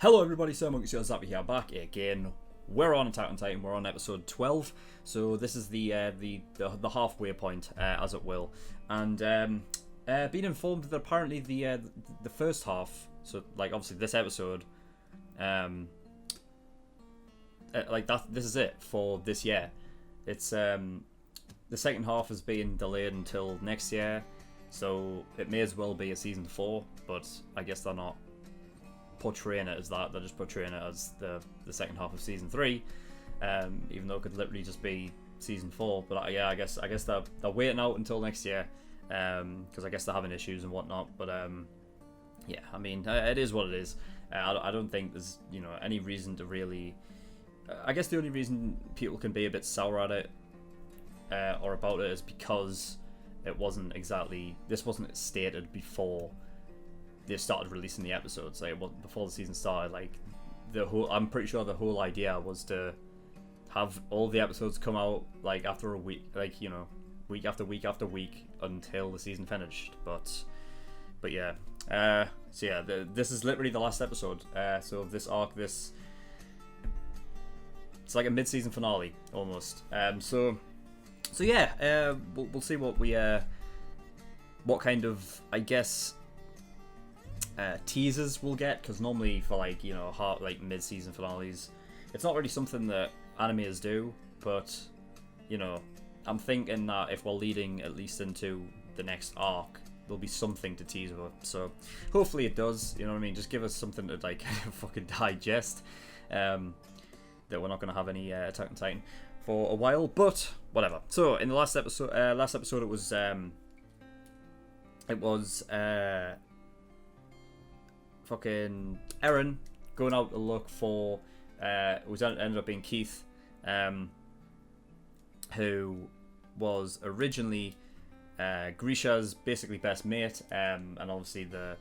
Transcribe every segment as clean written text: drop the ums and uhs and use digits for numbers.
Hello everybody, SirMonkeySuit here, back again. We're on Attack on Titan, we're on episode 12, so this is the halfway point, as it will. And being informed that apparently the first half, so like obviously this episode, like this is it for this year. It's the second half is being delayed until next year, so it may as well be a season 4, but I guess they're not portraying it as that. They're just portraying it as the second half of season 3, even though it could literally just be season 4. But yeah, I guess they're waiting out until next year, because I guess they're having issues and whatnot. But yeah, I mean, it is what it is. I don't think there's any reason to really. I guess the only reason people can be a bit sour at it or about it is because this wasn't stated before they started releasing the episodes. Like, before the season started, like I'm pretty sure the whole idea was to have all the episodes come out like after a week, like week after week after week until the season finished. But yeah, so yeah, this is literally the last episode. So of this arc, it's like a mid-season finale almost. So yeah, we'll see what kind of, I guess, teasers we'll get, because normally for like mid-season finales, it's not really something that animators do. But I'm thinking that if we're leading at least into the next arc, there'll be something to tease with. So hopefully it does. You know what I mean? Just give us something to like fucking digest. That we're not going to have any Attack on Titan for a while, but whatever. So in the last episode it was fucking Eren going out to look for it ended up being Keith, who was originally Grisha's basically best mate, and obviously the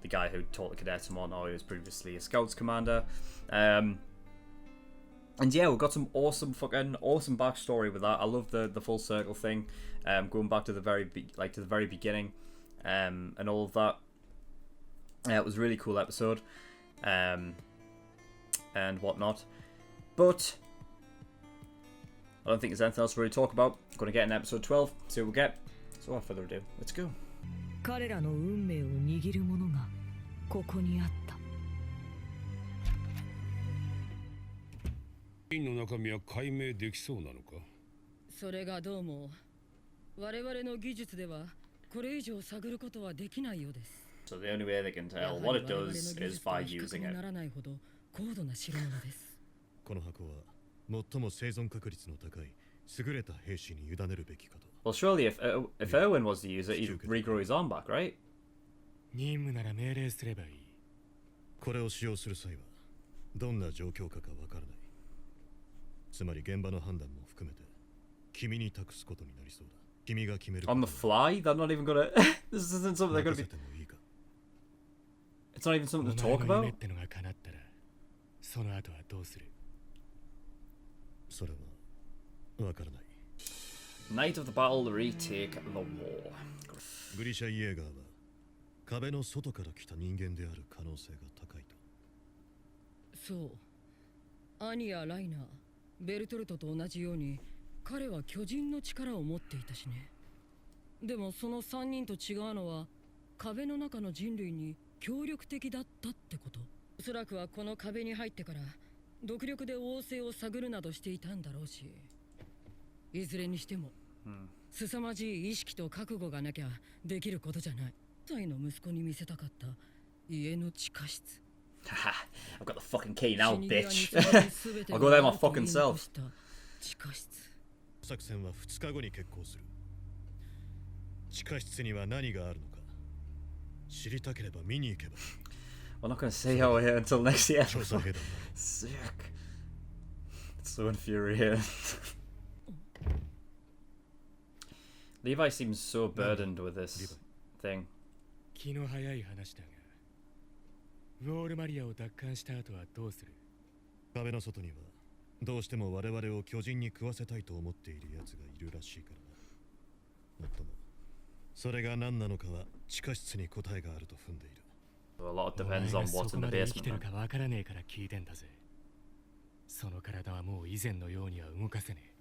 guy who taught the cadets and whatnot. He was previously a scouts commander. And yeah, we've got some awesome backstory with that. I love the full circle thing, going back to the very beginning, and all of that. It was a really cool episode, and whatnot. But I don't think there's anything else to really talk about. I'm going to get in episode 12, see what we get. So without further ado, let's go. 彼らの運命を握る者がここにあった。瓶の中身は解明できそうなのか。それがどうも我々の技術ではこれ以上探ることはできないようです。So the only way they can tell what it does is by using it. 高度な代物です。この箱は最も生存確率の高い優れた兵士に委ねるべきかと。Well, surely if Erwin was to use it, he'd regrow his arm back, right? 任務なら命令すればいい。これを使用する際はどんな状況かわからない。つまり現場の判断も含めて君に託すことになりそうだ。君が決める。On the fly? They're not even gonna. This isn't something they're gonna be. It's not even something to talk about. その後はどうする？それはわからない。Night of the battle, retake the war. グリシャ・イエーガーは壁の外から来た人間である可能性が高いと。そう。アニやライナー、ベルトルトと同じように彼は巨人の力を持っていたしね。でもその3人と違うのは壁の中の人類に協力的だったってこと。おそらくはこの壁に入ってから独力で王政を探るなどしていたんだろうし、いずれにしても凄まじい意識と覚悟がなきゃできることじゃない。歳の息子に見せたかった家の地下室。Haha, I've got the fucking key now, bitch. I'll go there my fucking self. 作戦は2日後に決行する。地下室には何があるのか知りたければ見に行けば。We're not going to say how we're here until next year. Sick. It's so infuriating. Levi seems so burdened with this thing. 気の早い話だが、ウォールマリアを奪還した後はどうする？壁の外にはどうしても我々を巨人に食わせたいと思っている奴がいるらしいからな。もっともそれが何なのかは地下室に答えがあると踏んでいる。A lot お depends 前が on そ what's こ in ま the で生き basement. てる man. かわからねえから聞いてんだぜ。その体はもう以前のようには動かせねえ。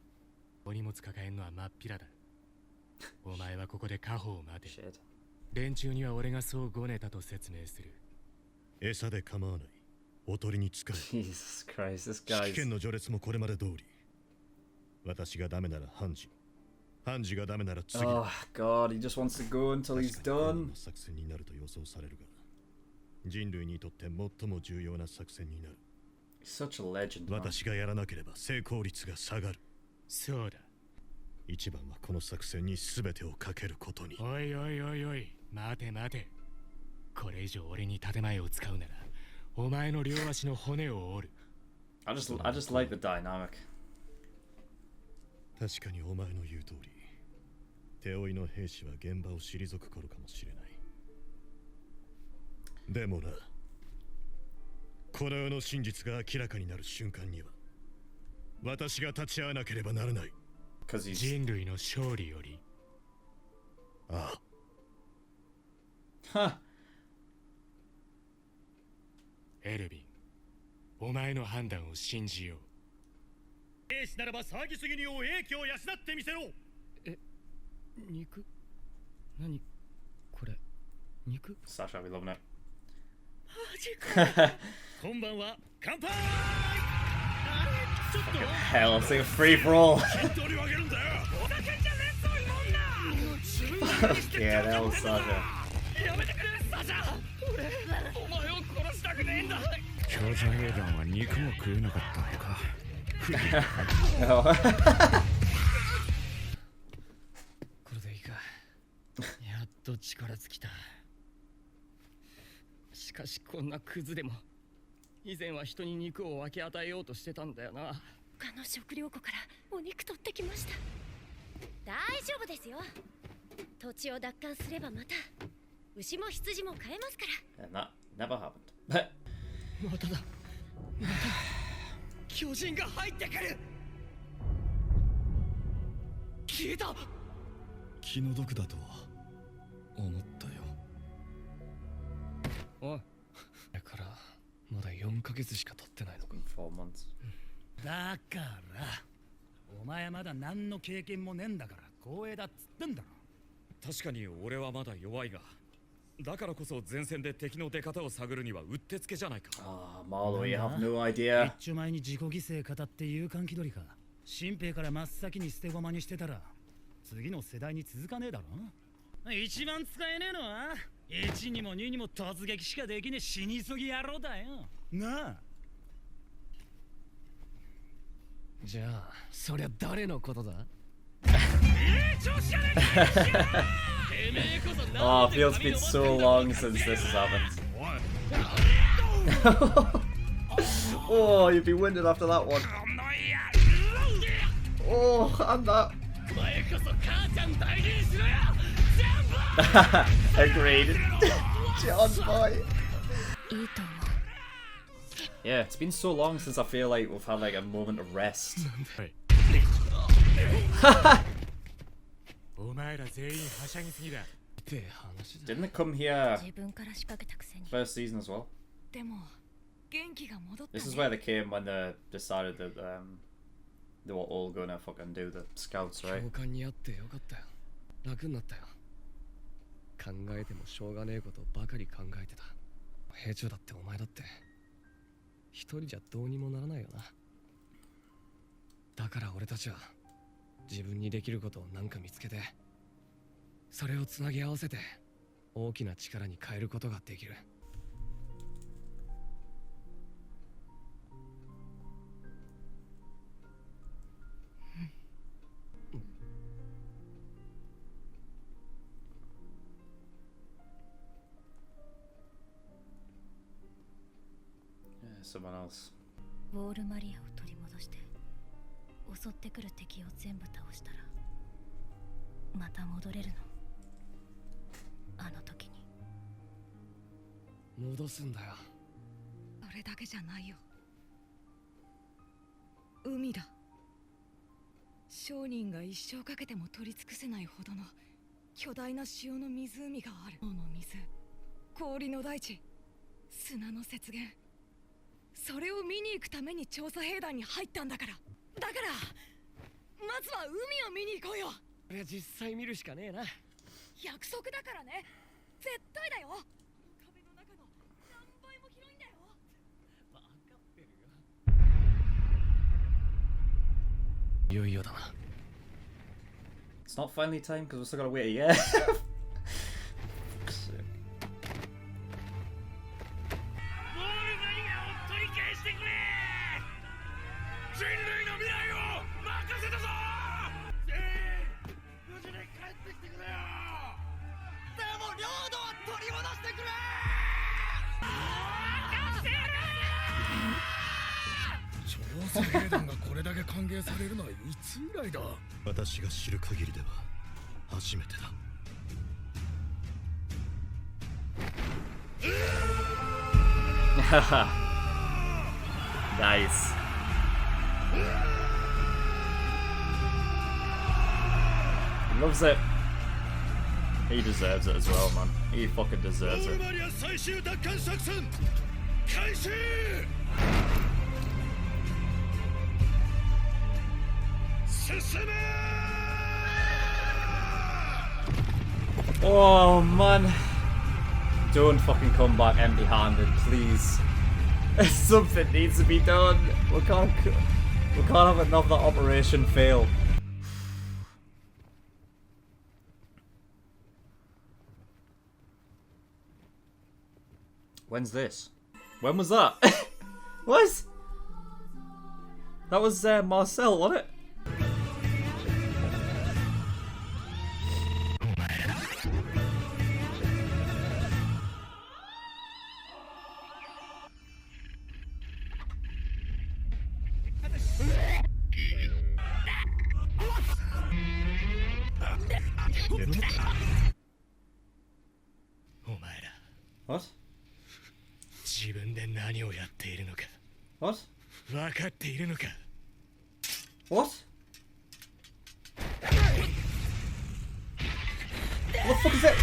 お荷物抱えんのは真っ平だ。お前はここで家宝を待て。 Shit. 連中には俺がそうごねたと説明する。餌で構わない。おとりに使え。 Jesus Christ, this 指揮 guy's. 権の序列もこれまで通り。私がダメなら判事。判事がダメなら次だ。 Oh god, he just wants to go until he's 確かに done. 作戦になると予想されるが、人類にとって最も重要な作戦になる。 He's such a legend, man. 私がやらなければ成功率が下がる。そうだ。一番はこの作戦に全てをかけることに。おいおいおいおい、待て待て。これ以上俺に建前を使うなら、お前の両足の骨を折る。I just like the dynamic. 確かにお前の言う通り、手負いの兵士は現場を退く頃かもしれない。でもな、この世の真実が明らかになる瞬間には、私が立ち会わなければならない。Because he's 人類の勝利より。ああ。 huh. エルヴィン、お前の判断を信じよう。兵士ならば騒ぎすぎにを英気を養ってみせろ。肉？何これ？肉？ Sasha, we loving it. こんばんは。乾杯。 Hell, it's like a free for all. 筋トレを上げるんだよ。お酒じゃねえそういうもんだ。 Yeah, that was Sasha. やめてくれ、サシャ。俺、お前を殺したくねえんだ。強者兵団は肉も食えなかったのか。 Oh. これでいいか。やっと力尽きた。しかしこんなクズでも以前は人に肉を分け与えようとしてたんだよな。他の食料庫からお肉取ってきました。大丈夫ですよ。土地を奪還すればまた牛も羊も飼えますから。 And that never happened. まただ。また巨人が入ってくる。消えた。気の毒だとは思ったよ。おい。だからまだ4ヶ月しか経ってないのか。 4 months. だからお前まだ何の経験もねえんだから光栄だっつってんだろ。確かに俺はまだ弱いが、だからこそ前線で敵の出方を探るにはうってつけじゃないか。 Ah, Marlo, you have no 一 idea. 丁前に自己犠牲語って勇敢気取りか。新兵から真っ先に捨て駒にしてたら次の世代に続かねえだろ。一番使えねえのは1にも2にも突撃しかできねえ死に急ぎ野郎だよなあ。じゃあそりゃ誰のことだ。 Oh, it feels been so long since this has happened. Oh, you'd be winded after that one. Oh, and that. Agreed. John boy. Yeah, it's been so long since I feel like we've had like a moment of rest. お前ら全員はしゃぎすぎだ。って話だ。 Didn't it come here 自分から仕掛けたくせに。 first season as well? でも元気が戻った This is ね。 where they came when they decided that they were all gonna fucking do the scouts, right? 教官に会ってよかったよ。楽になったよ。考えてもしょうがねえことばかり考えてた。兵長だってお前だって一人じゃどうにもならないよな。だから俺たちは自分にできることを何か見つけて、それをつなぎ合わせて大きな力に変えることができる。Yeah, someone else. ウォールマリアを取り戻して襲ってくる敵を全部倒したらまた戻れるの。あの時に。戻すんだよ。それだけじゃないよ。海だ。商人が一生かけても取り尽くせないほどの巨大な潮の湖がある。の水、氷の大地、砂の雪原。それを見に行くために調査兵団に入ったんだから。だからまずは海を見に行こうよ。これは実際見るしかねえな。約束だからね。絶対だよ。壁の中の何倍も広いんだよ。分かってるよ。いよいよだな。 It's not finally time because we're still gotta wait a year. Haha. 私が知る限りでは初めてだ。Nice. He loves it. He deserves it as well, man. He fucking deserves it. Oh man, don't fucking come back empty-handed, please. Something needs to be done. We can't have another operation fail. When's this? When was that? What? That was Marcel, wasn't it? What? 自分で何をやっているのか What? 分かっているのか What? What the fuck is that?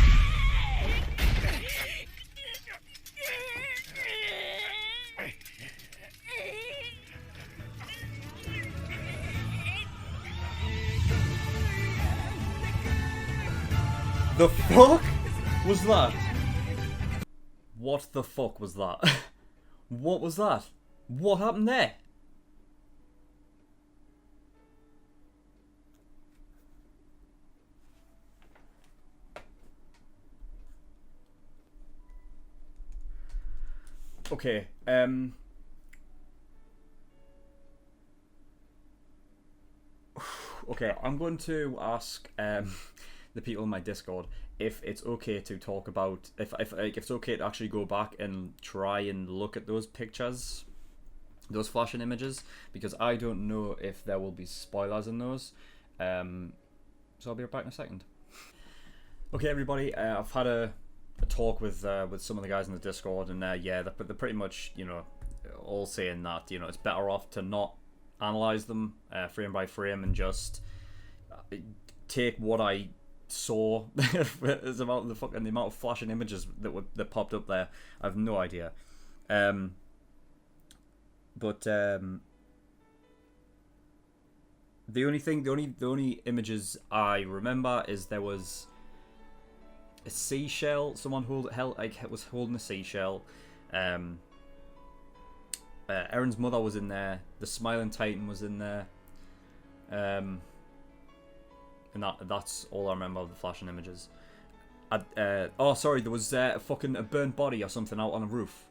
The fuck was that? What the fuck was that? What was that? What happened there? Okay, okay, I'm going to ask the people in my Discord if it's okay to talk about if it's okay to actually go back and try and look at those pictures, those flashing images, because I don't know if there will be spoilers in those. So I'll be right back in a second. Okay, everybody, I've had a talk with some of the guys in the Discord, and yeah, they're pretty much, you know, all saying that, you know, it's better off to not analyze them frame by frame and just take what I saw. It's about the amount of flashing images that popped up there. I have no idea. But the only images I remember is there was a seashell. Someone was holding a seashell. Erin's mother was in there. The Smiling Titan was in there. And that's all I remember of the flashing images. Oh, sorry, there was a burnt body or something out on a roof.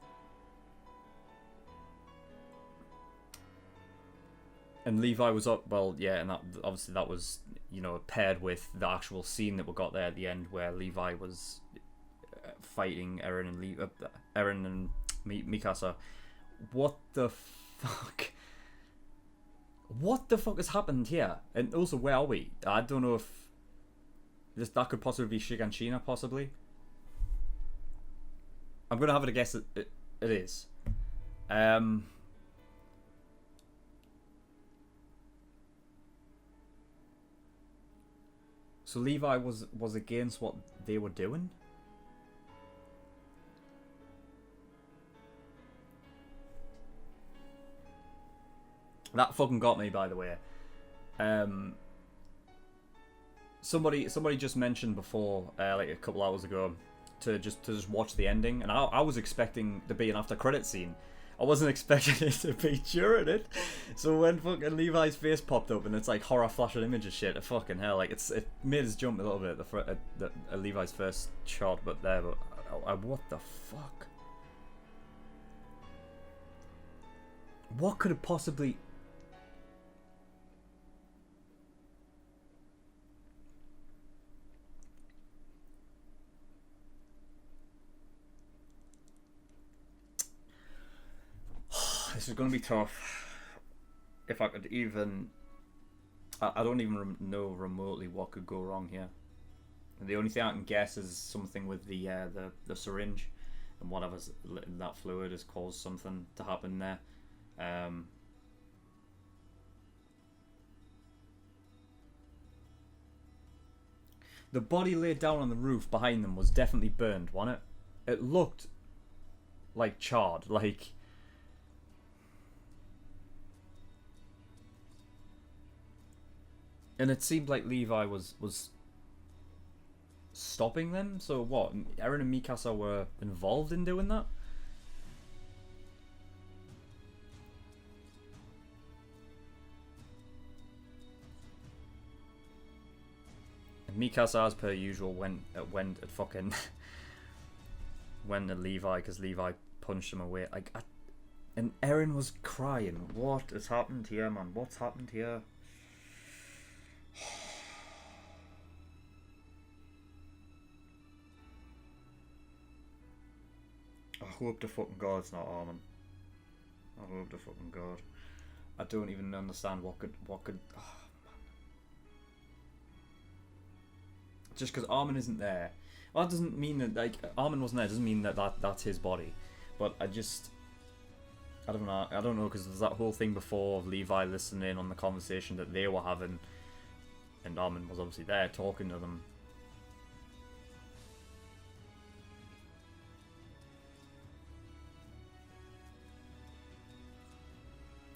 And Levi was up, well, yeah, and obviously that was, you know, paired with the actual scene that we got there at the end where Levi was fighting Eren and Mikasa. What the fuck? What the fuck has happened here? And also, where are we? I don't know if that could possibly be Shiganshina, possibly. I'm gonna have it a guess that it is. So Levi was against what they were doing? That fucking got me, by the way. Somebody just mentioned before, like a couple hours ago, to just watch the ending, and I was expecting to be an after credit scene. I wasn't expecting it to be during it. So when fucking Levi's face popped up and it's like horror flashing images shit, fucking hell, like it made us jump a little bit at Levi's first shot, but what the fuck? What could have possibly? This is going to be tough. If I could even... I don't even know remotely what could go wrong here. And the only thing I can guess is something with the syringe. And whatever's in that fluid has caused something to happen there. The body laid down on the roof behind them was definitely burned, wasn't it? It looked like charred, like... And it seemed like Levi was stopping them. So what? Erwin and Mikasa were involved in doing that? And Mikasa, as per usual, went at fucking went at Levi because Levi punched him away. And Erwin was crying. What has happened here, man? What's happened here? I hope to fucking God it's not Armin. I hope to fucking God. I don't even understand what could. Oh, man. Just because Armin isn't there, well, that doesn't mean that like Armin wasn't there. Doesn't mean that that's his body. But I don't know because there's that whole thing before of Levi listening on the conversation that they were having. And Armin was obviously there talking to them.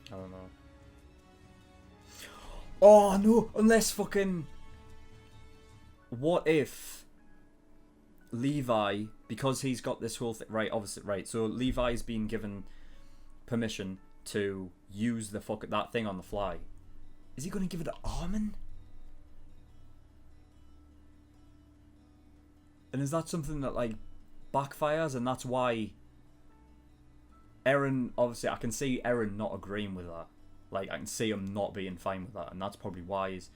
I don't know. Oh no! Unless fucking... What if Levi, because he's got this whole thing... Right, obviously, right. So Levi's been given permission to use that thing on the fly. Is he going to give it to Armin? And is that something that, like, backfires? And that's why Eren, obviously, I can see Eren not agreeing with that. Like, I can see him not being fine with that. And that's probably why he's...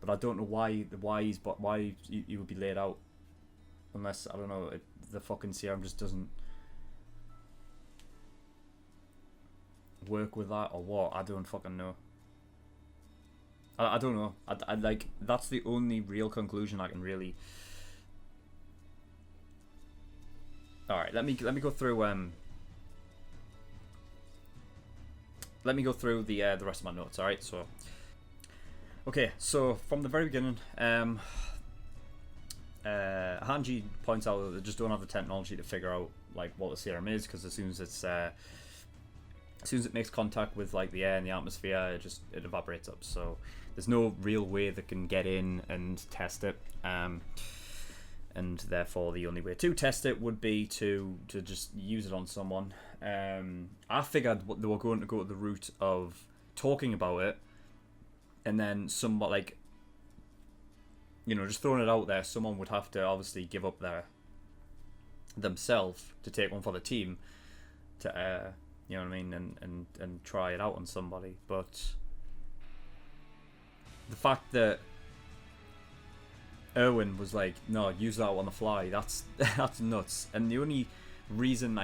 But I don't know why you would be laid out. Unless, I don't know, the fucking serum just doesn't work with that or what. I don't fucking know. I don't know. I like, that's the only real conclusion I can really... Alright, let me go through let me go through the rest of my notes, alright? So okay, so from the very beginning, Hanji points out that they just don't have the technology to figure out like what the serum is, because as soon as it makes contact with like the air and the atmosphere, it evaporates up. So there's no real way they can get in and test it. And therefore the only way to test it would be to just use it on someone. I figured they were going to go to the route of talking about it, and then somebody, like, you know, just throwing it out there, someone would have to obviously give up themselves to take one for the team to, you know what I mean, and try it out on somebody. But the fact that Erwin was like, no, use that on the fly, that's nuts. And the only reason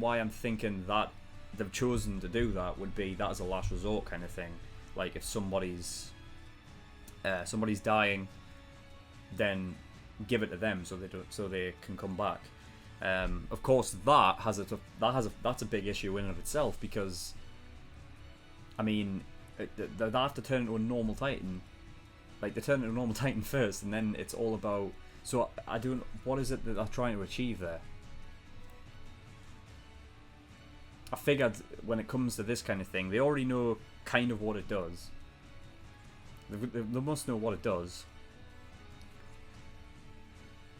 why I'm thinking that they've chosen to do that would be that as a last resort kind of thing. Like, if somebody's dying, then give it to them so they can come back. Of course, that's a big issue in and of itself, because I mean, they have to turn into a normal Titan. Like, they turn into a normal Titan first, and then it's all about... So, what is it that they're trying to achieve there? I figured when it comes to this kind of thing, they already know kind of what it does. They must know what it does.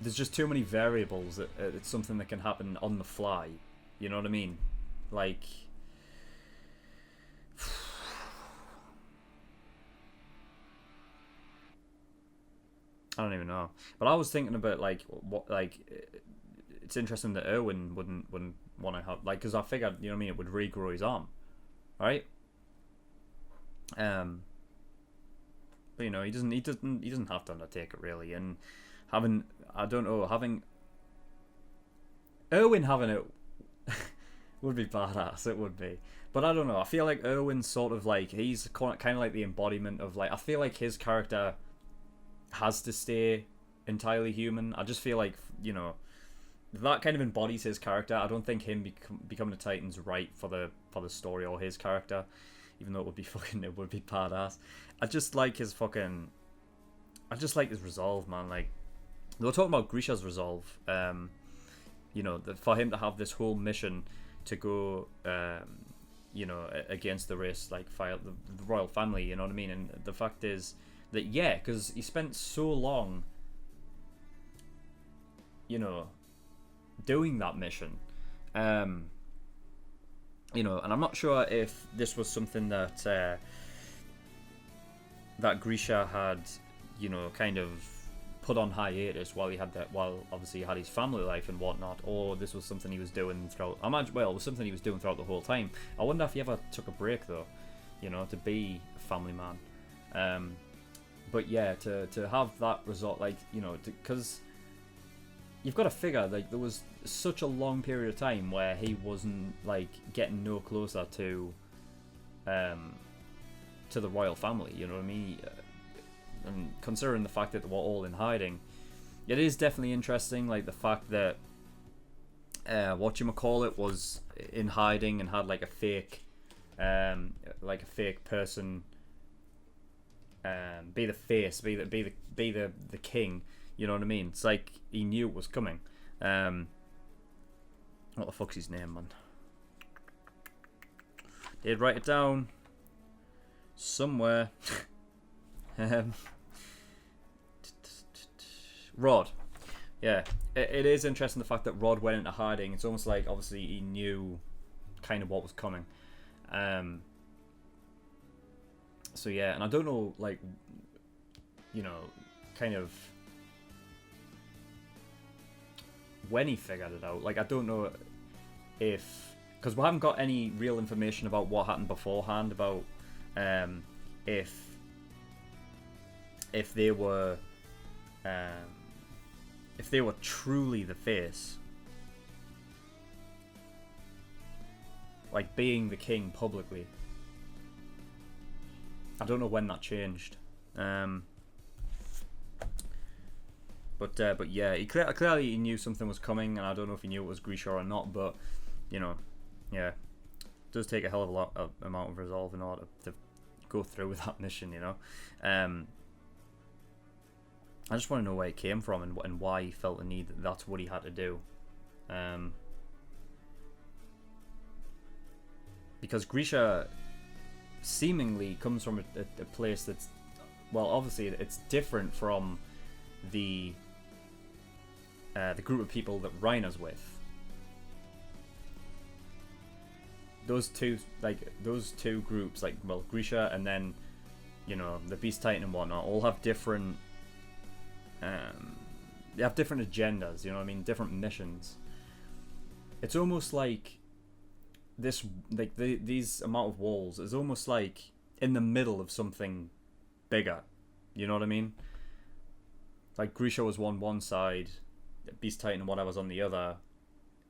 There's just too many variables that it's something that can happen on the fly. You know what I mean? Like, I don't even know. But I was thinking about like what like it's interesting that Erwin wouldn't want to have like, because I figured, you know what I mean, it would regrow his arm, right? But you know, he doesn't have to undertake it really, and having Erwin having it would be badass. It would be, but I don't know. I feel like Erwin's sort of like, he's kind of like the embodiment of like, I feel like his character has to stay entirely human. I just feel like, you know, that kind of embodies his character. I don't think him becoming a Titan's right for the story or his character, even though it would be badass. I just like his resolve, man. Like, they were talking about Grisha's resolve. You know, for him to have this whole mission to go, you know, against the race, like the royal family. You know what I mean? And the fact is that, yeah, because he spent so long, you know, doing that mission. You know, and I'm not sure if this was something that that Grisha had, you know, kind of put on hiatus while obviously he had his family life and whatnot, or this was something he was doing throughout. It was something he was doing throughout the whole time. I wonder if he ever took a break though, you know, to be a family man. But yeah, to have that result, like, you know, because you've got to figure, like, there was such a long period of time where he wasn't, like, getting no closer to the royal family, you know what I mean? And considering the fact that they were all in hiding, it is definitely interesting, like, the fact that whatchamacallit was in hiding and had, like, a fake person be the face, be the king. You know what I mean? It's like he knew it was coming. What the fuck's his name, man? Did write it down somewhere. Rod. Yeah, it is interesting the fact that Rod went into hiding. It's almost like obviously he knew kind of what was coming. So yeah, and I don't know, like, you know, kind of when he figured it out. Like, I don't know if, because we haven't got any real information about what happened beforehand, about if they were truly the face, like being the king publicly. I don't know when that changed. But yeah, clearly he knew something was coming, and I don't know if he knew it was Grisha or not. But you know, yeah, it does take a hell of a lot of amount of resolve in order to go through with that mission. You know, I just want to know where it came from and why he felt the need that that's what he had to do. Because Grisha seemingly comes from a place that's, well, obviously it's different from the group of people that Reiner's with. Those two groups, like, well, Grisha and then, you know, the Beast Titan and whatnot, all have different they have different agendas, you know what I mean, different missions. It's almost like this, like, these amount of walls is almost like in the middle of something bigger, you know what I mean? Like, Grisha was on one side, Beast Titan and whatever's on the other,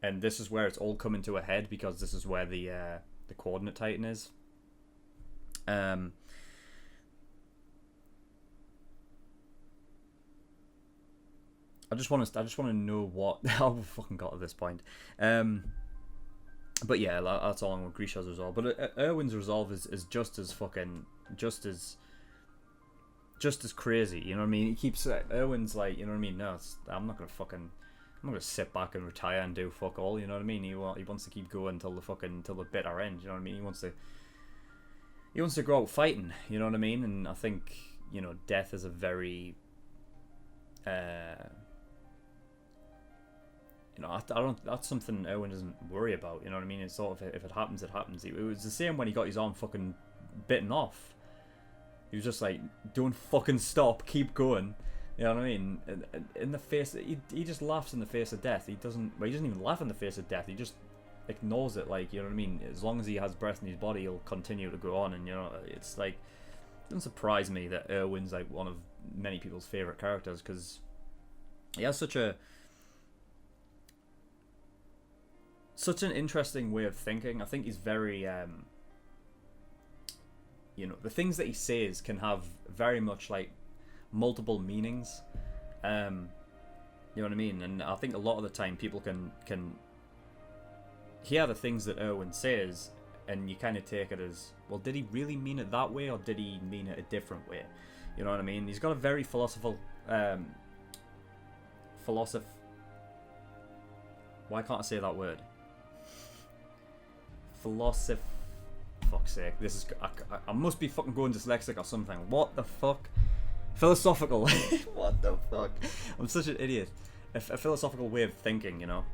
and this is where it's all coming to a head because this is where the coordinate Titan is. I just want to know how we fucking got to this point. But yeah, that's all on with Grisha's resolve. But Erwin's resolve is just as crazy. You know what I mean? He keeps Erwin's like, you know what I mean? No, I'm not gonna fucking I'm not gonna sit back and retire and do fuck all. You know what I mean? He wants to keep going until the bitter end. You know what I mean? He wants to go out fighting. You know what I mean? And I think, you know, death is a very you know, I don't. That's something Erwin doesn't worry about. You know what I mean? It's sort of, if it happens, it happens. It was the same when he got his arm fucking bitten off. He was just like, "Don't fucking stop, keep going." You know what I mean? In the face, he just laughs in the face of death. He doesn't. Well, he doesn't even laugh in the face of death. He just ignores it. Like, you know what I mean? As long as he has breath in his body, he'll continue to go on. And you know, it's like, it doesn't surprise me that Erwin's like one of many people's favorite characters, because he has such an interesting way of thinking. I think he's very, you know, the things that he says can have very much like multiple meanings. You know what I mean? And I think a lot of the time people can hear the things that Erwin says, and you kind of take it as, well, did he really mean it that way, or did he mean it a different way? You know what I mean? He's got a very why can't I say that word? Fuck's sake, this is, I must be fucking going dyslexic or something. What the fuck? Philosophical. What the fuck? I'm such an idiot. A philosophical way of thinking, you know.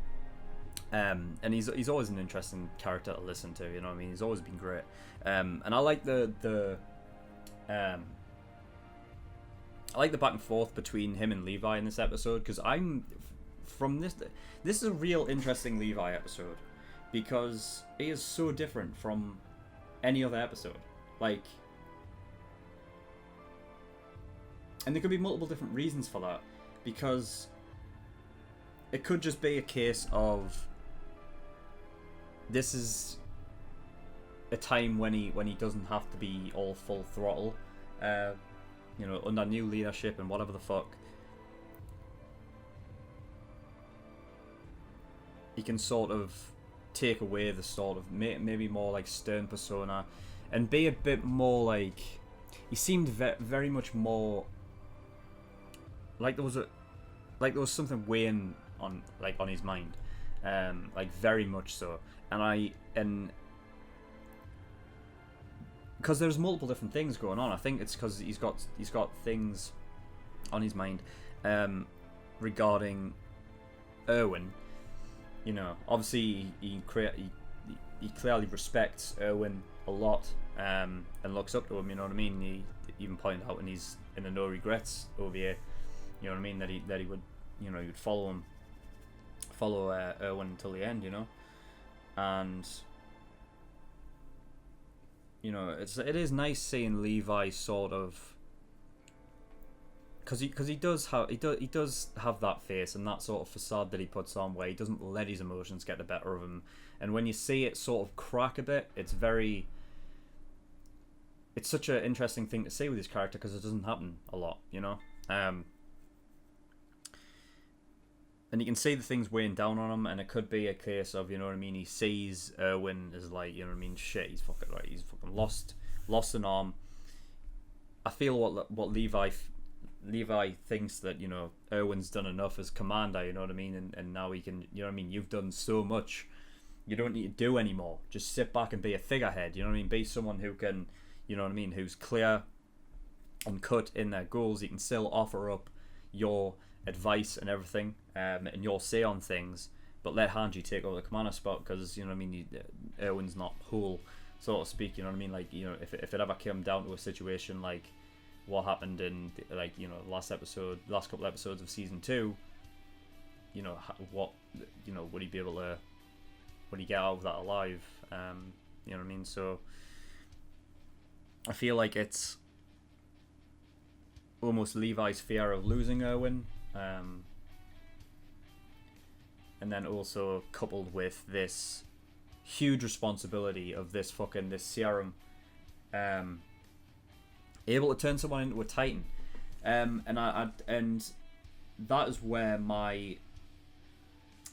And he's always an interesting character to listen to, you know what I mean? He's always been great. And I like the back and forth between him and Levi in this episode, because this is a real interesting Levi episode, because he is so different from any other episode. Like, and there could be multiple different reasons for that, because it could just be a case of this is a time when he doesn't have to be all full throttle, you know, under new leadership and whatever the fuck. He can sort of take away the sort of maybe more like stern persona, and be a bit more like, he seemed very much more like there was something weighing on his mind, like very much so. And because there's multiple different things going on, I think it's because he's got things on his mind regarding Erwin. You know, obviously he clearly respects Erwin a lot, and looks up to him. You know what I mean? He even pointed out in the no regrets OVA, you know what I mean, that he would, you know, he would follow Erwin until the end. You know, and you know, it is nice seeing Levi sort of, because he does have that face and that sort of facade that he puts on, where he doesn't let his emotions get the better of him, and when you see it sort of crack a bit, it's such an interesting thing to see with his character, because it doesn't happen a lot, you know. And you can see the things weighing down on him, and it could be a case of, you know what I mean, he sees Erwin as like, you know what I mean, shit, he's fucking lost an arm. I feel what Levi thinks that, you know, Erwin's done enough as commander, you know what I mean, and now he can, you know what I mean, you've done so much, you don't need to do anymore, just sit back and be a figurehead, you know what I mean, be someone who can, you know what I mean, who's clear and cut in their goals. You can still offer up your advice and everything, and your say on things, but let Hanji take over the commander spot, because, you know what I mean, Erwin's not whole, so to speak, you know what I mean, like, you know, if it ever came down to a situation like what happened in, like, you know, last couple episodes of season 2, you know, what, you know, would he get out of that alive? You know what I mean? So I feel like it's almost Levi's fear of losing Erwin, and then also coupled with this huge responsibility of this serum, able to turn someone into a titan, and that is where my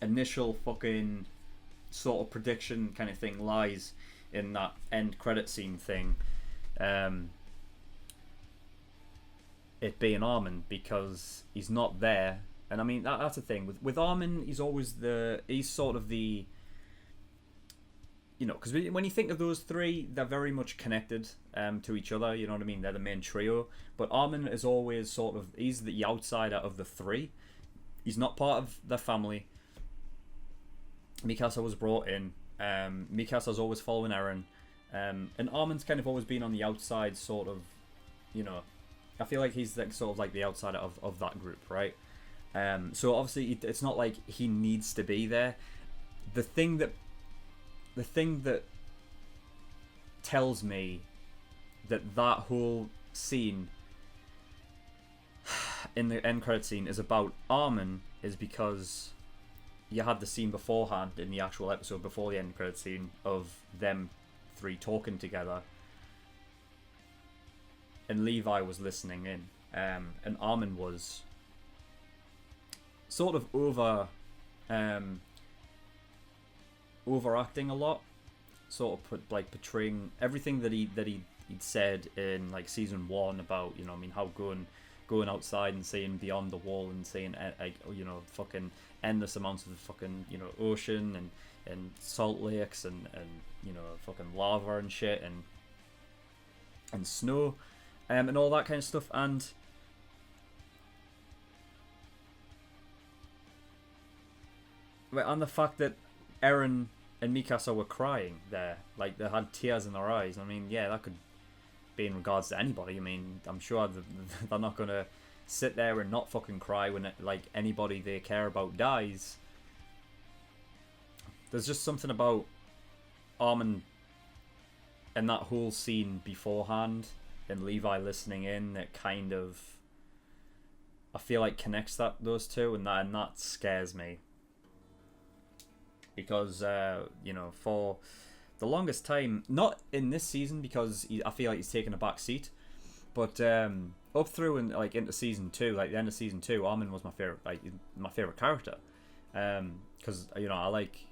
initial fucking sort of prediction kind of thing lies, in that end credit scene thing, it being Armin, because he's not there And I mean that's the thing with Armin. He's sort of the, you know, because when you think of those three, they're very much connected to each other. You know what I mean? They're the main trio. But Armin is always sort of, he's the outsider of the three. He's not part of the family. Mikasa was brought in. Mikasa's always following Eren. And Armin's kind of always been on the outside, sort of, you know. I feel like he's like sort of like the outsider of that group, right? So obviously it's not like he needs to be there. The thing that tells me that whole scene in the end credit scene is about Armin is because you had the scene beforehand in the actual episode before the end credit scene of them three talking together, and Levi was listening in, and Armin was sort of overacting a lot, sort of portraying everything that he'd said in like season 1 about, you know, I mean, how going outside and seeing beyond the wall and seeing you know, fucking endless amounts of fucking, you know, ocean and salt lakes and you know, fucking lava and shit and snow and all that kind of stuff, and the fact that Eren and Mikasa were crying there, like they had tears in their eyes. I mean, yeah, that could be in regards to anybody. I mean, I'm sure they're not gonna sit there and not fucking cry when like anybody they care about dies. There's just something about Armin and that whole scene beforehand and Levi listening in that kind of, I feel like, connects those two, and that scares me. Because, you know, for the longest time, not in this season because I feel like he's taken a back seat, but up through and like into season 2, like the end of season 2, Armin was my favorite character. Because you know, I like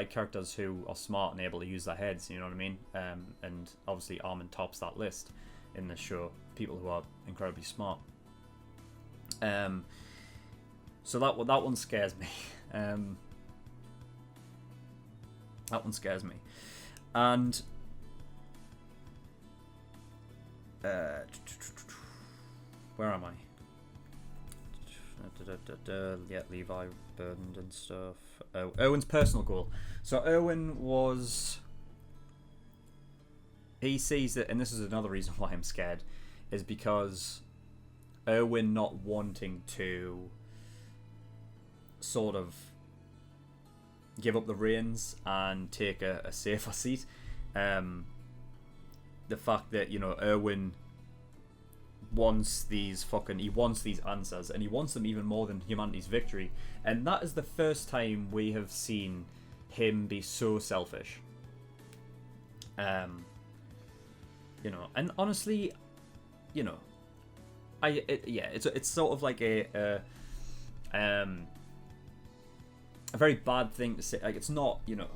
characters who are smart and able to use their heads. You know what I mean? And obviously Armin tops that list in this show. People who are incredibly smart. So that one scares me. That one scares me. And where am I? Yeah, Levi burdened and stuff. Oh, Erwin's personal goal. So Erwin he sees it, and this is another reason why I'm scared, is because Erwin not wanting to sort of give up the reins and take a safer seat. The fact that, you know, Erwin wants these answers, and he wants them even more than humanity's victory, and that is the first time we have seen him be so selfish. You know, and honestly, you know, it's sort of like a very bad thing to say. Like, it's not, you know,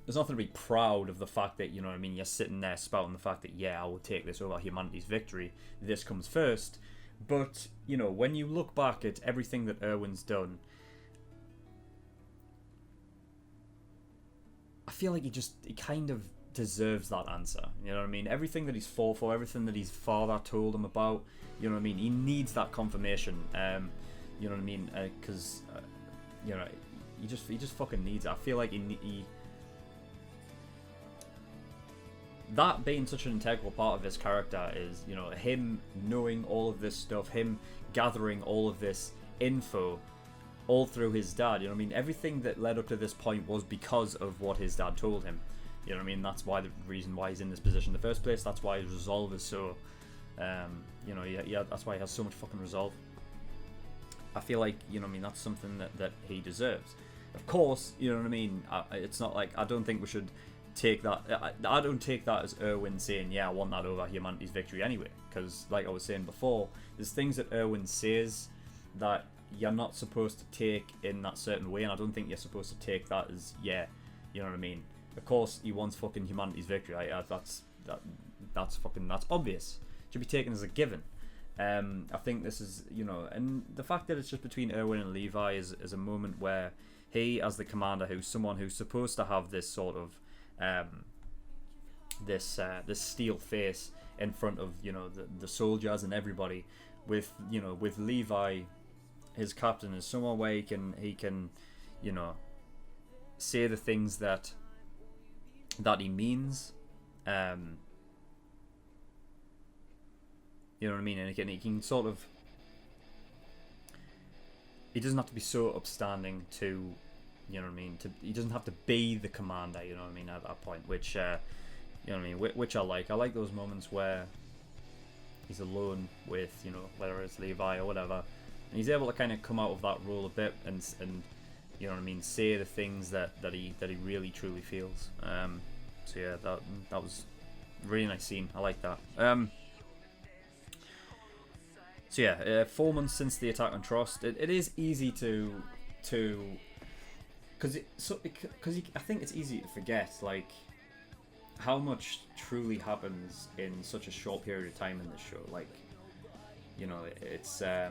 there's nothing to be proud of the fact that, you know what I mean, you're sitting there spouting the fact that, yeah, I will take this over humanity's victory, this comes first. But, you know, when you look back at everything that Erwin's done, I feel like he kind of deserves that answer. You know what I mean? Everything that he's fought for, everything that his father told him about, you know what I mean? He needs that confirmation. You know what I mean? Because, you know, he just fucking needs it. I feel like he that being such an integral part of his character is, you know, him knowing all of this stuff, him gathering all of this info all through his dad. You know what I mean? Everything that led up to this point was because of what his dad told him. You know what I mean? That's why the reason why he's in this position in the first place. That's why his resolve is so, you know, yeah, that's why he has so much fucking resolve. I feel like, you know what I mean, that's something that he deserves. Of course, you know what I mean? It's not like, I don't think we should take that. I don't take that as Erwin saying, yeah, I want that over humanity's victory anyway. Because, like I was saying before, there's things that Erwin says that you're not supposed to take in that certain way, and I don't think you're supposed to take that as, yeah, you know what I mean? Of course, he wants fucking humanity's victory. That's obvious. Should be taken as a given. I think this is, and the fact that it's just between Erwin and Levi is a moment where he, as the commander, who's someone who's supposed to have this sort of this steel face in front of the soldiers and everybody, with Levi, his captain, is someone where he can say the things that he means. You know what I mean? And he can sort of... He doesn't have to be so upstanding to... You know what I mean? He doesn't have to be the commander, you know what I mean, at that point. Which, you know what I mean? Which I like. I like those moments where he's alone with, whether it's Levi or whatever. And he's able to kind of come out of that role a bit and you know what I mean, say the things that he really truly feels. So yeah, that was a really nice scene. I like that. So yeah, 4 months since the attack on Trost, it is easy to because I think it's easy to forget like how much truly happens in such a short period of time in this show. Like, it's I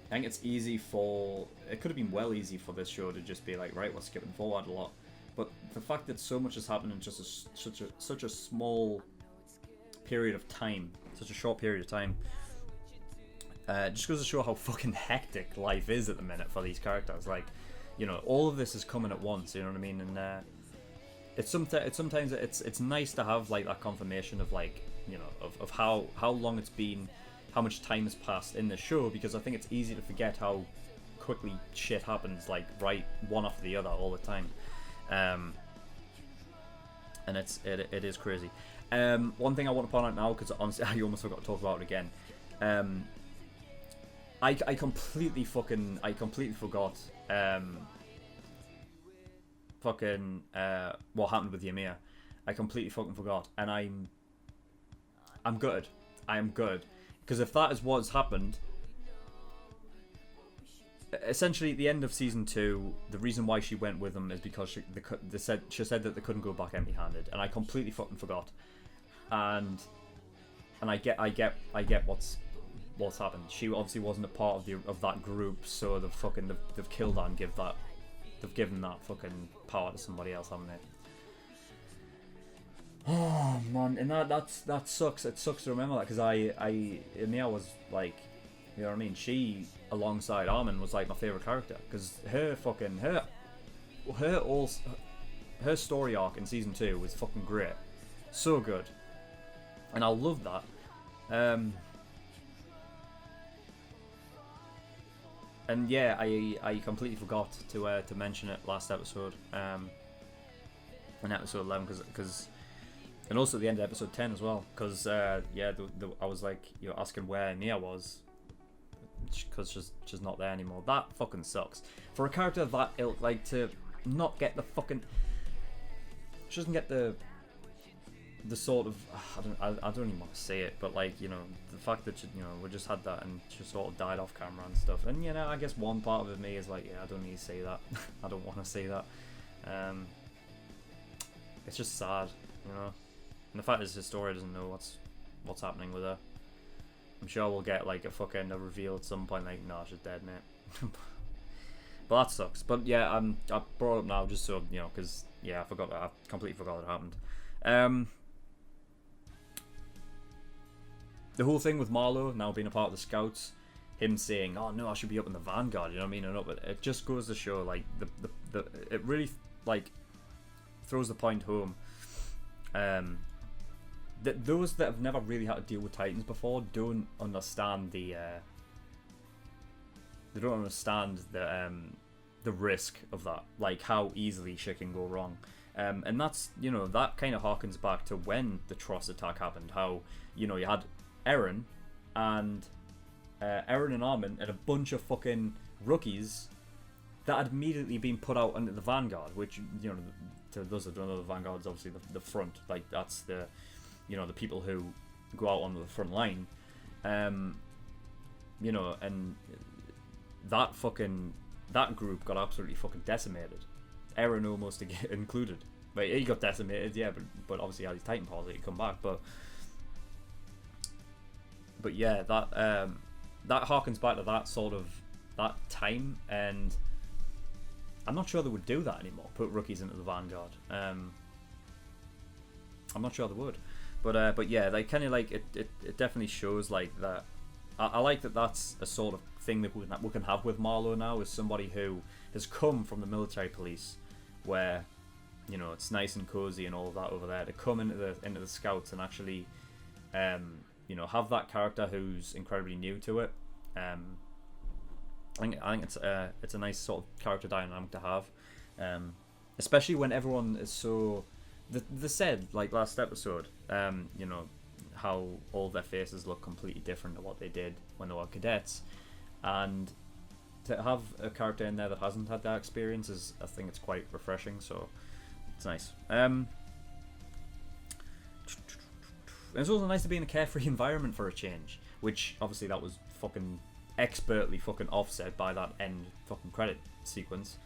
think it's easy for... It could have been well easy for this show to just be like, right, we're skipping forward a lot. But the fact that so much has happened in just such a small period of time, such a short period of time, just goes to show how fucking hectic life is at the minute for these characters. Like, all of this is coming at once, you know what I mean? And it's sometimes it's nice to have like that confirmation of like, of how long it's been, how much time has passed in the show, because I think it's easy to forget how quickly shit happens, like right one after the other all the time. And it is crazy. One thing I want to point out now, because honestly I almost forgot to talk about it again. I completely forgot what happened with Ymir. I completely fucking forgot, and I'm good. I am good. Because if that is what's happened, essentially at the end of season 2, the reason why she went with them is because she said that they couldn't go back empty-handed, and I completely fucking forgot. And I get what's happened. She obviously wasn't a part of that group, so they've killed her and they've given that fucking power to somebody else, haven't they? Oh man, and that sucks. It sucks to remember that, because Ymir was like, you know what I mean, she alongside Armin was like my favorite character, because her story arc in season 2 was fucking great, so good, and I love that. And yeah, I completely forgot to mention it last episode, in episode 11, because. And also at the end of episode 10 as well, because I was like, asking where Ymir was, because she's not there anymore. That fucking sucks. For a character of that ilk, like, to not get the fucking... She doesn't get the sort of... I don't even want to say it, but like, the fact that, we just had that and she sort of died off camera and stuff. And, I guess one part of me is like, yeah, I don't need to say that. I don't want to say that. It's just sad, And the fact is, Historia doesn't know what's happening with her. I'm sure we'll get like a reveal at some point, like, no, she's dead, mate. But that sucks. But yeah, I brought it up now just so, because I forgot that. I completely forgot it happened. The whole thing with Marlowe now being a part of the Scouts, him saying, "Oh no, I should be up in the Vanguard," you know what I mean? And it just goes to show, like, it really like throws the point home. That those that have never really had to deal with Titans before don't understand the risk of that, like how easily shit can go wrong. And that's, that kind of harkens back to when the Tross attack happened, how, you had Eren and Armin and a bunch of fucking rookies that had immediately been put out under the Vanguard, which, to those that don't know, the Vanguard's obviously the front, like that's the the people who go out onto the front line, and that group got absolutely fucking decimated. Eren almost included. Like, he got decimated, yeah, but obviously he had his Titan powers that he come back. But but yeah, that harkens back to that sort of that time, and I'm not sure they would do that anymore. Put rookies into the vanguard. I'm not sure they would, but yeah, they kind of like it definitely shows like that. I like that that's a sort of thing that we can have with Marlowe now, as somebody who has come from the military police, where, you know, it's nice and cozy and all of that over there, to come into the scouts and actually, you know, have that character who's incredibly new to it. I think it's a nice sort of character dynamic to have, especially when everyone is so. They said, like last episode, you know, how all their faces look completely different to what they did when they were cadets, and to have a character in there that hasn't had that experience is, I think it's quite refreshing. So it's nice. It's also nice to be in a carefree environment for a change, which obviously that was fucking expertly fucking offset by that end fucking credit sequence.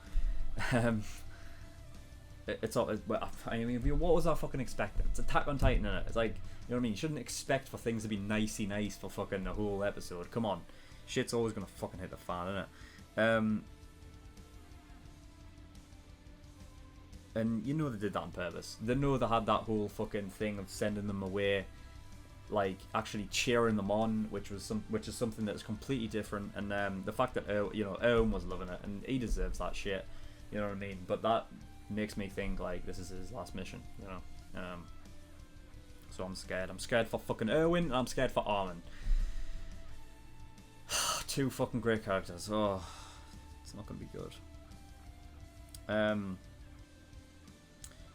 It's all. I mean, what was I fucking expecting? It's Attack on Titan, innit? It's like, you know what I mean? You shouldn't expect for things to be nicey nice for fucking the whole episode. Come on, shit's always gonna fucking hit the fan, innit? And you know they did that on purpose. They know they had that whole fucking thing of sending them away, like actually cheering them on, which is something that is completely different. And the fact that Erwin was loving it, and he deserves that shit. You know what I mean? But that makes me think like this is his last mission, you know. So I'm scared. I'm scared for fucking Erwin, and I'm scared for Armin. Two fucking great characters. Oh, it's not gonna be good.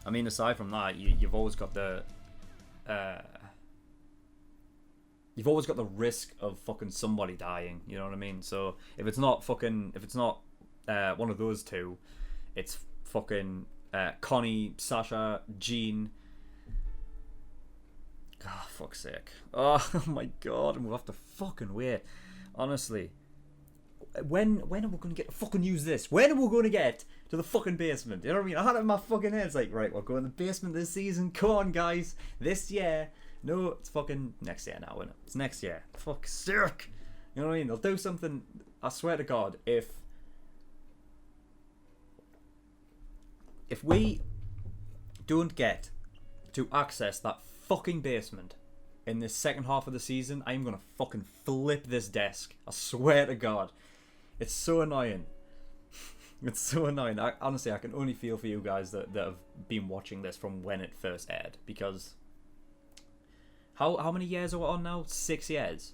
I mean, aside from that, you've always got the risk of fucking somebody dying. You know what I mean? So if it's not one of those two, it's fucking Connie, Sasha, Jean. Oh, fuck's sake. Oh my god, and we'll have to fucking wait. Honestly. When are we going to get to fucking use this? When are we going to get to the fucking basement? You know what I mean? I had it in my fucking head. It's like, right, we'll go in the basement this season. Come on, guys. This year. No, it's fucking next year now, isn't it? It's next year. Fuck's sake. You know what I mean? They'll do something. I swear to God, if we don't get to access that fucking basement in this second half of the season, I'm gonna fucking flip this desk. I swear to God. It's so annoying. It's so annoying. Honestly, I can only feel for you guys that have been watching this from when it first aired, because how many years are we on now? 6 years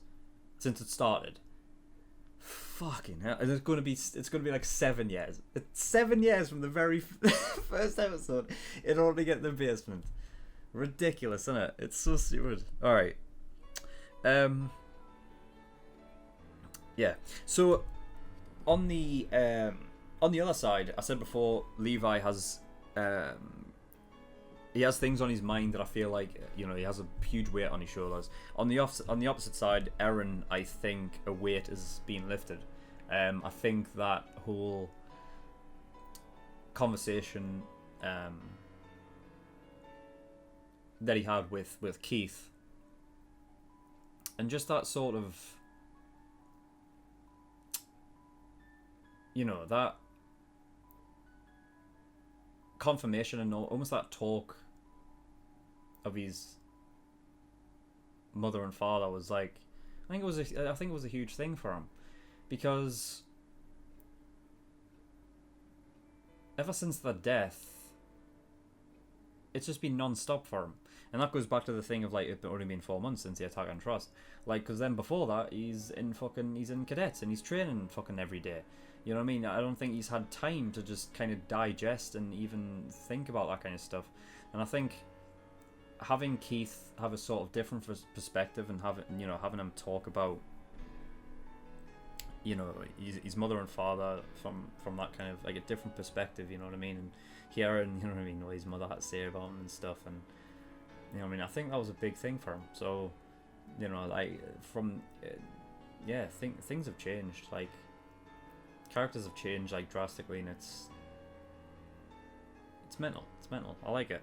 since it started. Fucking hell. It's gonna be like 7 years. It's 7 years from the very first episode in order to get in the basement. Ridiculous, isn't it? It's so stupid. Alright. Yeah. So on the other side, I said before, Levi has he has things on his mind that I feel like, you know, he has a huge weight on his shoulders. On the opposite side, Eren, I think a weight is being lifted. I think that whole conversation that he had with Keith, and just that sort of, you know, that confirmation and almost that talk of his mother and father was like, I think it was a huge thing for him, because ever since their death, it's just been non-stop for him. And that goes back to the thing of like, it's only been 4 months since the attack on Trust. Like, because then before that, he's in cadets and he's training fucking every day. You know what I mean? I don't think he's had time to just kind of digest and even think about that kind of stuff. And I think having Keith have a sort of different perspective and having him talk about, you know, his mother and father from that kind of like a different perspective, you know what I mean? And hearing, you know what I mean, what his mother had to say about him and stuff, and you know what I mean, I think that was a big thing for him. So, you know, like things have changed, like characters have changed like drastically, and it's mental. It's mental. I like it.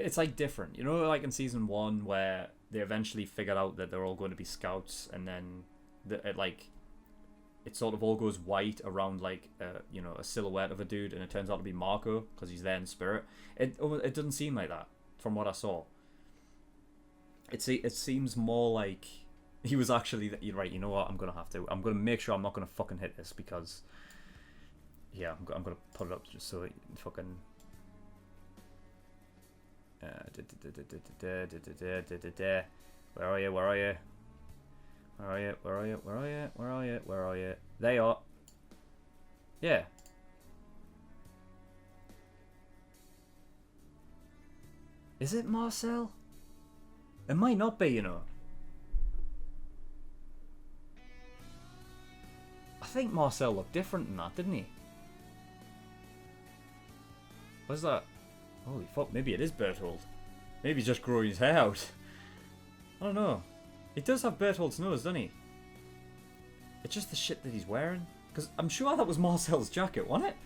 it's like different, you know, like in season 1 where they eventually figured out that they're all going to be scouts, and then it sort of all goes white around like you know, a silhouette of a dude, and it turns out to be Marco because he's there in spirit. It doesn't seem like that from what I saw. It seems more like he was actually, you're right, you know what, I'm gonna make sure I'm not gonna fucking hit this, because yeah, I'm gonna put it up just so it fucking where are you? Where are you? Where are you? Where are you? Where are you? Where are you? Where are you? They are. Yeah. Is it Marcel? It might not be, you know. I think Marcel looked different than that, didn't he? What's that? Holy fuck, maybe it is Berthold. Maybe he's just growing his hair out. I don't know. He does have Berthold's nose, doesn't he? It's just the shit that he's wearing. Because I'm sure that was Marcel's jacket, wasn't it?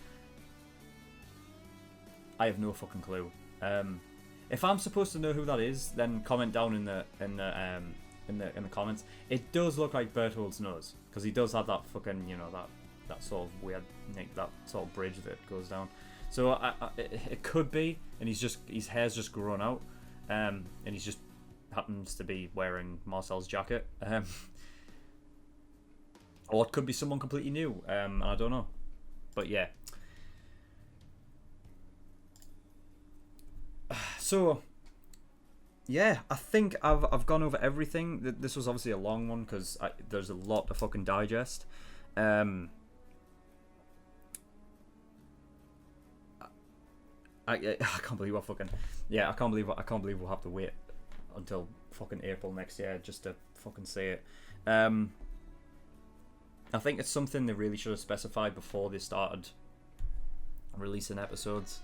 I have no fucking clue. If I'm supposed to know who that is, then comment down in the comments. It does look like Berthold's nose, because he does have that fucking, you know, that sort of weird, like, that sort of bridge that goes down. So it could be, and his hair's just grown out, and he's just happens to be wearing Marcel's jacket, or it could be someone completely new. I don't know, but yeah. So yeah, I think I've gone over everything. This was obviously a long one because there's a lot to fucking digest. I can't believe I can't believe we'll have to wait until fucking April next year just to fucking say it. I think it's something they really should have specified before they started releasing episodes.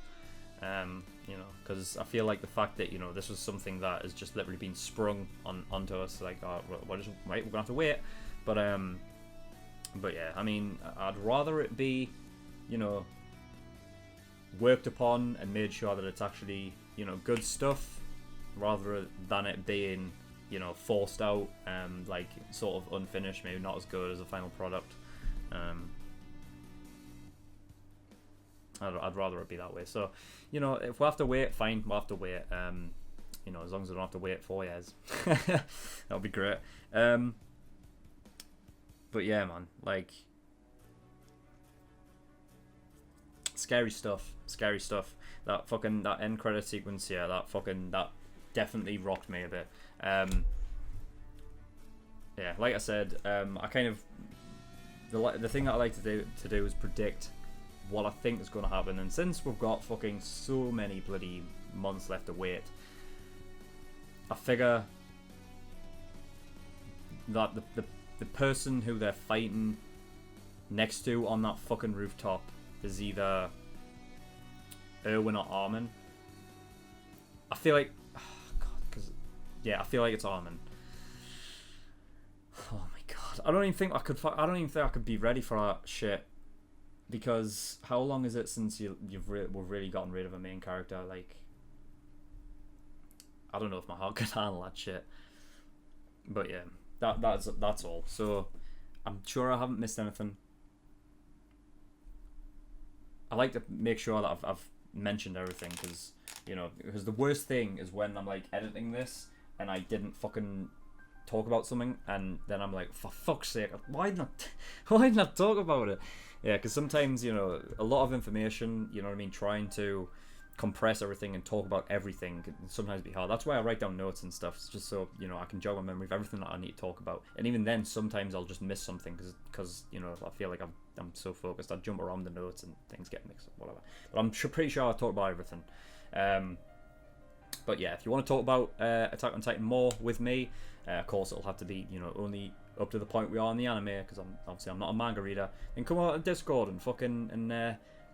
You know, because I feel like the fact that, you know, this was something that has just literally been sprung onto us, like, oh, right, we're gonna have to wait. But yeah, I mean, I'd rather it be, you know, worked upon and made sure that it's actually, you know, good stuff, rather than it being, you know, forced out, like sort of unfinished, maybe not as good as a final product. I'd rather it be that way. So, you know, if we have to wait, fine, we'll have to wait. You know, as long as we don't have to wait 4 years, that'll be great. But yeah, man, like, scary stuff. That end credit sequence, yeah, that definitely rocked me a bit. Yeah, like I said, I kind of, the thing that I like to do is predict what I think is going to happen, and since we've got fucking so many bloody months left to wait, I figure that the person who they're fighting next to on that fucking rooftop is either Erwin or Armin. I feel like, oh God, I feel like it's Armin. Oh my God, I don't even think I could be ready for that shit. Because how long is it since we've really gotten rid of a main character? Like, I don't know if my heart could handle that shit. But yeah, that's all. So I'm sure I haven't missed anything. I like to make sure that I've mentioned everything, because, you know, because the worst thing is when I'm like editing this and I didn't fucking talk about something, and then I'm like, for fuck's sake, why not talk about it? Yeah, because sometimes, you know, a lot of information, you know what I mean, trying to compress everything and talk about everything can sometimes be hard. That's why I write down notes and stuff, just so, you know, I can jog my memory of everything that I need to talk about. And even then, sometimes I'll just miss something because you know, I feel like I'm so focused, I jump around the notes and things get mixed up, whatever. But I'm pretty sure I talked about everything. But yeah, if you want to talk about Attack on Titan more with me, of course it'll have to be, you know, only up to the point we are in the anime, because I'm not a manga reader. Then come out on Discord and fucking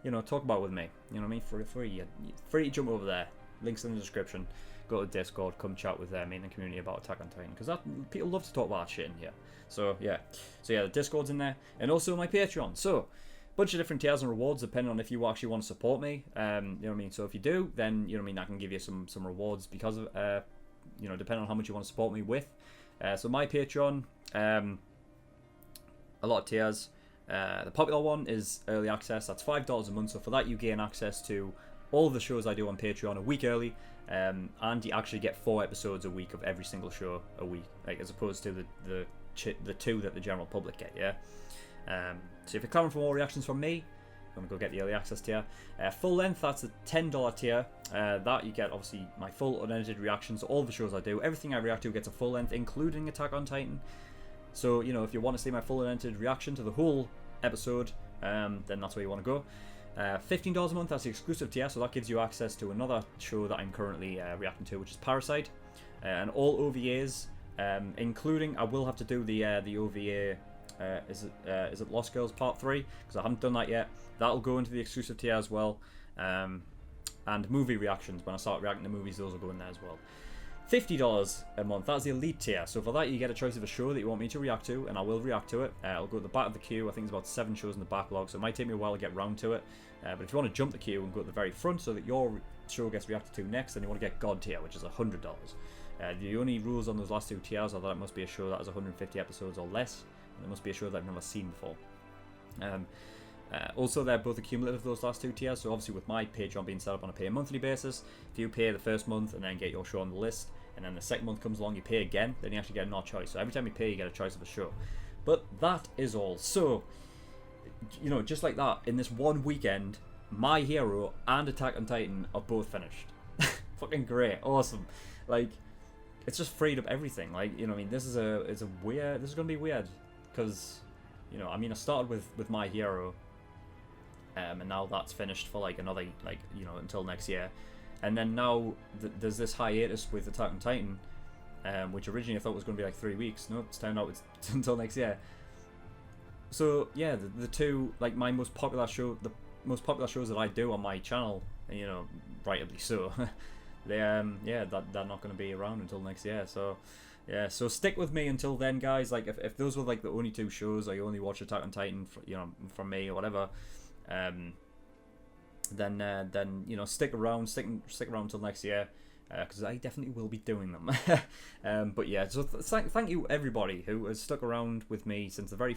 you know, talk about it with me. You know what I mean? For free to jump over there. Links in the description. Go to Discord, come chat with me in the community about Attack on Titan, because people love to talk about that shit in here. So yeah, the Discord's in there, and also my Patreon. So bunch of different tiers and rewards depending on if you actually want to support me. You know what I mean? So if you do, then, you know what I mean, I can give you some rewards because of, you know, depending on how much you want to support me with. So my Patreon, a lot of tiers. The popular one is early access. That's $5 a month. So for that, you gain access to all of the shows I do on Patreon a week early. And you actually get 4 episodes a week of every single show a week, like as opposed to the 2 that the general public get, yeah? So if you're coming for more reactions from me, I'm going to go get the early access tier. Full length, that's a $10 tier. That you get, obviously, my full unedited reactions to all the shows I do. Everything I react to gets a full length, including Attack on Titan. So, you know, if you want to see my full unedited reaction to the whole episode, then that's where you want to go. $15 a month, that's the exclusive tier, so that gives you access to another show that I'm currently reacting to, which is Parasite. And all OVAs, including, I will have to do the OVA, is it Lost Girls Part 3? Because I haven't done that yet. That'll go into the exclusive tier as well. And movie reactions, when I start reacting to movies, those will go in there as well. $50 a month, that's the elite tier. So for that, you get a choice of a show that you want me to react to, and I will react to it. I'll go to the back of the queue. I think there's about 7 shows in the backlog, so it might take me a while to get round to it. But if you want to jump the queue and go to the very front so that your show gets reacted to next, then you want to get God tier, which is $100. The only rules on those last 2 tiers are that it must be a show that has 150 episodes or less, and it must be a show that I've never seen before. Also, they're both accumulative, those last 2 tiers, so obviously with my Patreon being set up on a pay monthly basis, if you pay the first month and then get your show on the list, and then the second month comes along, you pay again, then you actually get another choice. So every time you pay, you get a choice of a show. But that is all. So, you know, just like that, in this one weekend, My Hero and Attack on Titan are both finished. Fucking great. Awesome. Like, it's just freed up everything. Like, you know what I mean? This is going to be weird. Because, you know, I mean, I started with My Hero. And now that's finished for, like, another, like, you know, until next year. And then now there's this hiatus with Attack on Titan, which originally I thought was going to be like 3 weeks. No, it's turned out it's until next year. So yeah, the 2, like, my most popular shows that I do on my channel, you know, rightly so, they yeah, they're not going to be around until next year. So yeah, so stick with me until then, guys. Like, if those were like the only 2 shows, or you only watch Attack on Titan, you know, from me or whatever, then you know, stick around until next year, because I definitely will be doing them. But yeah, so thank you everybody who has stuck around with me since the very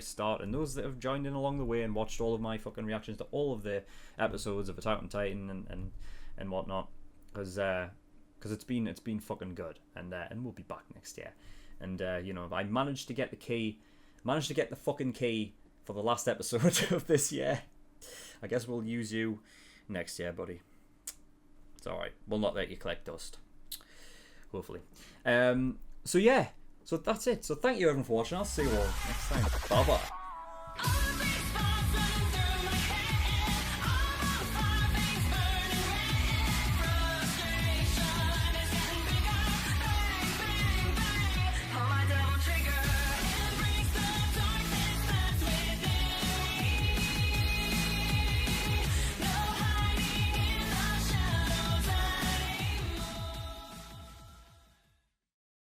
start, and those that have joined in along the way and watched all of my fucking reactions to all of the episodes of Attack on Titan and whatnot, because it's been fucking good, and we'll be back next year. And you know, I managed to get the fucking key for the last episode of this year. I guess we'll use you next year, buddy. It's alright. We'll not let you collect dust. Hopefully. So yeah. So that's it. So thank you everyone for watching. I'll see you all next time. Bye bye.